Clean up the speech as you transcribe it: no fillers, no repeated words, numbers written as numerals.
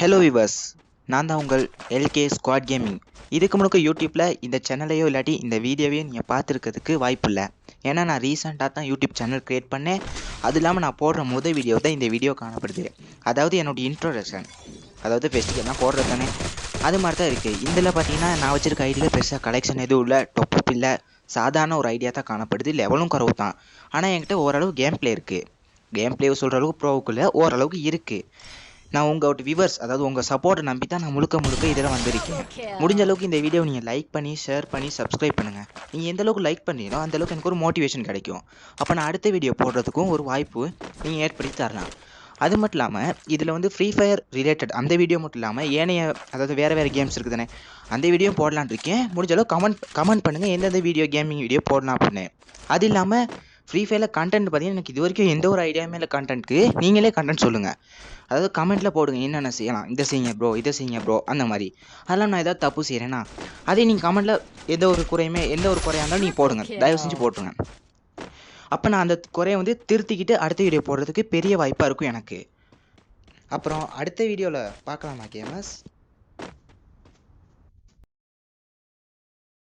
Hello viewers, நான் தான் உங்கள் எல்கே ஸ்குவாட் கேமிங். இதுக்கு முன்னாடி யூடியூப்பில் இந்த சேனலையோ இல்லாட்டி இந்த வீடியோவையோ நீங்கள் பார்த்துருக்கிறதுக்கு வாய்ப்பு இல்லை. ஏன்னா நான் ரீசெண்டாக தான் யூடியூப் சேனல் க்ரியேட் பண்ணேன். அது இல்லாமல் நான் போடுற முதல் வீடியோ தான் இந்த வீடியோ காணப்படுது. அதாவது என்னோடய இன்ட்ரோடக்ஷன், அதாவது ஃபெஸ்டிவல்லாம் போடுறது தானே, அது மாதிரி தான் இருக்குது. இதில் பார்த்தீங்கன்னா நான் வச்சுருக்க ஐடியில் பெருசாக கலெக்ஷன் எதுவும் இல்லை, டொப்பப் இல்லை, சாதாரண ஒரு ஐடியா தான் காணப்படுது. லெவலும் குறவு தான். ஆனால் என்கிட்ட ஓரளவு கேம் பிளே இருக்குது. கேம் பிளே சொல்கிற அளவுக்கு ப்ரோவுக்குள்ளே ஓரளவுக்கு இருக்குது. நான் உங்களோட வியூவர்ஸ், அதாவது உங்கள் சப்போர்ட்டை நம்பி தான் நான் முழுக்க இதில் வந்திருக்கேன். முடிஞ்ச அளவுக்கு இந்த வீடியோ நீங்கள் லைக் பண்ணி, ஷேர் பண்ணி, சப்ஸ்கிரைப் பண்ணுங்கள். நீங்கள் எந்த அளவுக்கு லைக் பண்ணுறீங்களோ அந்தளவுக்கு எனக்கு ஒரு மோட்டிவேஷன் கிடைக்கும். அப்போ நான் அடுத்த வீடியோ போடுறதுக்கும் ஒரு வாய்ப்பு நீங்கள் ஏற்படுத்தி தரலாம். அது மட்டும் இல்லாமல் இதில் வந்து ஃப்ரீ ஃபயர் ரிலேட்டட் அந்த வீடியோ மட்டும் இல்லாமல் ஏனைய, அதாவது வேறு கேம்ஸ் இருக்குது தானே, அந்த வீடியோ போடலான் இருக்கேன். முடிஞ்ச அளவுக்கு கமெண்ட் பண்ணுங்கள் எந்தெந்த வீடியோ கேமிங் வீடியோ போடலாம் அப்படின்னு. அது இல்லாமல் ஃப்ரீ ஃபயரில் கண்டென்ட் பார்த்தீங்கன்னா எனக்கு இது வரைக்கும் எந்த ஒரு ஐடியாவுமே இல்லை. கண்டென்ட்க்கு நீங்களே கண்டென்ட் சொல்லுங்கள். அதாவது கமெண்ட்டில் போடுங்க, என்னென்ன செய்யலாம், இதை செய்யுங்க ப்ரோ, இதை செய்யுங்க ப்ரோ, அந்த மாதிரி. அதெல்லாம் நான் ஏதாவது தப்பு செய்கிறேன்னா அதே நீங்கள் கமெண்ட்டில் எந்த ஒரு குறையாக இருந்தாலும் நீங்கள் போடுங்க, தயவு செஞ்சு போட்டுருங்க. அப்போ நான் அந்த குறையை வந்து திருத்திக்கிட்டு அடுத்த வீடியோ போடுறதுக்கு பெரிய வாய்ப்பாக இருக்கும் எனக்கு. அப்புறம் அடுத்த வீடியோவில் பார்க்கலாமா கேமர்ஸ்?